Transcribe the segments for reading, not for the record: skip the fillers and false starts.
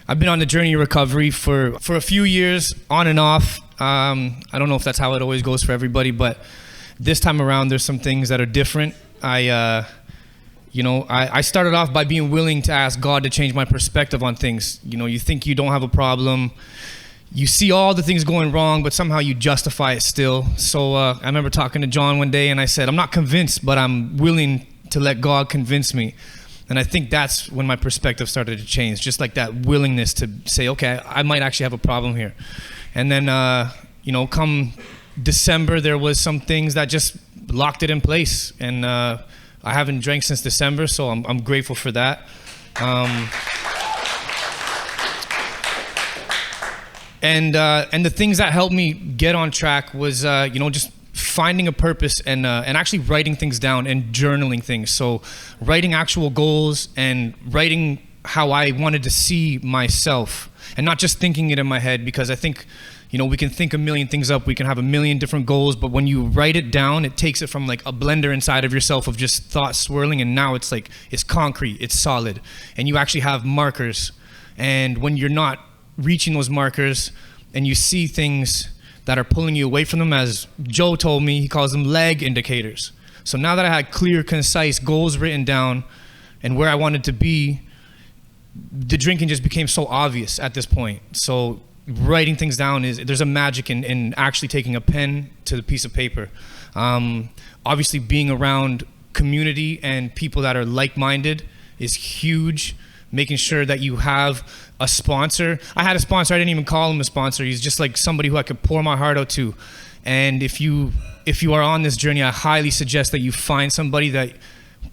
I've been on the journey of recovery for a few years, on and off. I don't know if that's how it always goes for everybody, but this time around, there's some things that are different. I started off by being willing to ask God to change my perspective on things. You know, you think you don't have a problem. You see all the things going wrong, but somehow you justify it still. So I remember talking to John one day, and I said, I'm not convinced, but I'm willing to let God convince me. And I think that's when my perspective started to change, just like that willingness to say, okay, I might actually have a problem here. And then, come December, there was some things that just locked it in place. And I haven't drank since December, so I'm grateful for that. And the things that helped me get on track was, just finding a purpose and actually writing things down and journaling things. So writing actual goals and writing how I wanted to see myself and not just thinking it in my head, because I think, we can think a million things up. We can have a million different goals, but when you write it down, it takes it from like a blender inside of yourself of just thoughts swirling. And now it's like, it's concrete, it's solid. And you actually have markers. And when you're not reaching those markers and you see things that are pulling you away from them, as Joe told me, he calls them lag indicators. So now that I had clear, concise goals written down and where I wanted to be, the drinking just became so obvious at this point. So writing things down there's a magic in actually taking a pen to the piece of paper. Obviously being around community and people that are like-minded is huge. Making sure that you have a sponsor. I had a sponsor, I didn't even call him a sponsor. He's just like somebody who I could pour my heart out to. And if you are on this journey, I highly suggest that you find somebody that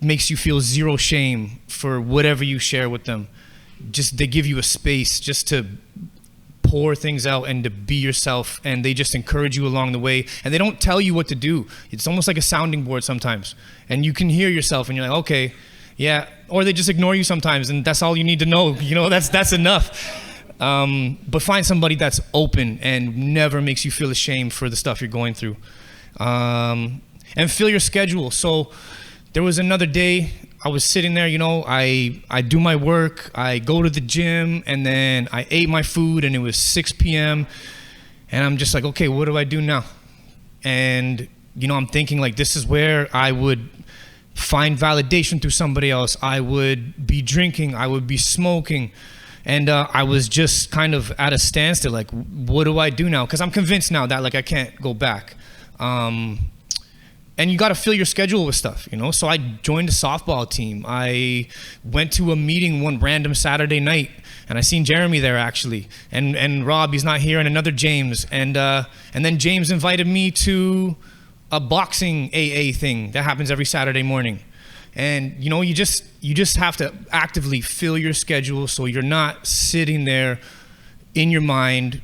makes you feel zero shame for whatever you share with them. Just, they give you a space just to pour things out and to be yourself, and they just encourage you along the way, and they don't tell you what to do. It's almost like a sounding board sometimes, and you can hear yourself and you're like, okay, yeah, or they just ignore you sometimes, and that's all you need to know. That's enough. But find somebody that's open and never makes you feel ashamed for the stuff you're going through. And fill your schedule. So there was another day I was sitting there, I do my work, I go to the gym, and then I ate my food, and it was 6 p.m. And I'm just like, okay, what do I do now? And, I'm thinking like, this is where I would find validation through somebody else. I would be drinking, I would be smoking, and I was just kind of at a standstill, like, what do I do now? Because I'm convinced now that like I can't go back. And you got to fill your schedule with stuff, So I joined a softball team. I went to a meeting one random Saturday night, and I seen Jeremy there actually, and Rob, he's not here, and another James, and then James invited me to a boxing AA thing that happens every Saturday morning. And you just have to actively fill your schedule so you're not sitting there in your mind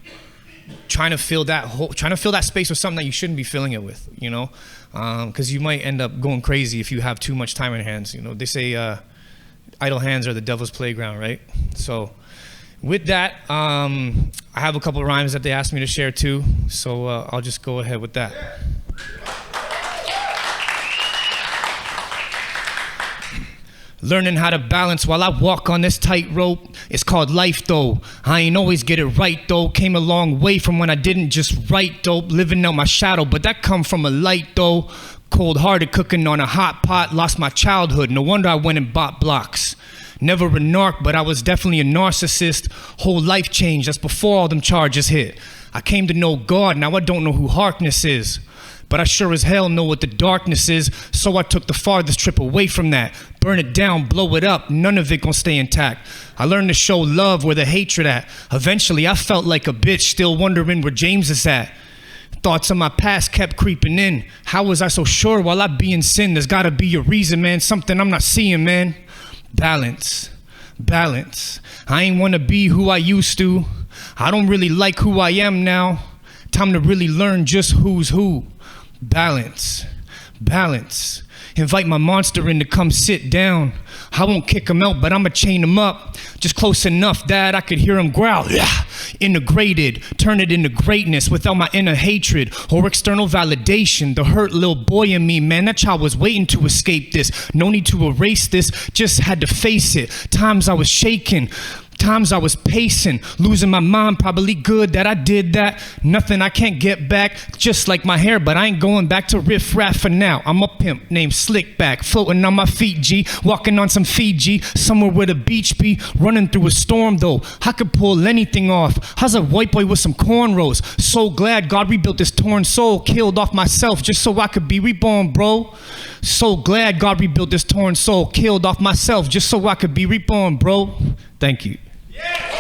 trying to fill that space with something that you shouldn't be filling it with, because you might end up going crazy if you have too much time on your hands. They say idle hands are the devil's playground, right? So with that, I have a couple of rhymes that they asked me to share too, so I'll just go ahead with that. Learning how to balance while I walk on this tightrope. It's called life though. I ain't always get it right though. Came a long way from when I didn't just write dope. Living out my shadow, but that come from a light though. Cold-hearted, cooking on a hot pot. Lost my childhood, no wonder I went and bought blocks. Never a narc, but I was definitely a narcissist. Whole life changed, that's before all them charges hit. I came to know God, now I don't know who Harkness is. But I sure as hell know what the darkness is, so I took the farthest trip away from that. Burn it down, blow it up, none of it gon' stay intact. I learned to show love where the hatred at. Eventually I felt like a bitch, still wondering where James is at. Thoughts of my past kept creeping in. How was I so sure while I be in sin? There's gotta be a reason, man, something I'm not seeing, man. Balance. I ain't wanna be who I used to. I don't really like who I am now. Time to really learn just who's who. Balance. Invite my monster in to come sit down. I won't kick him out, but I'ma chain him up. Just close enough that I could hear him growl. Yeah. Integrated, turn it into greatness without my inner hatred or external validation. The hurt little boy in me, man, that child was waiting to escape this. No need to erase this, just had to face it. Times I was shaking. Times I was pacing, losing my mind, probably good that I did that. Nothing I can't get back, just like my hair, but I ain't going back to riff raff for now. I'm a pimp named Slickback, floating on my feet, G, walking on some Fiji, somewhere where the beach be, running through a storm though. I could pull anything off. How's a white boy with some cornrows? So glad God rebuilt this torn soul, killed off myself just so I could be reborn, bro. So glad God rebuilt this torn soul, killed off myself just so I could be reborn, bro. Thank you. Yeah.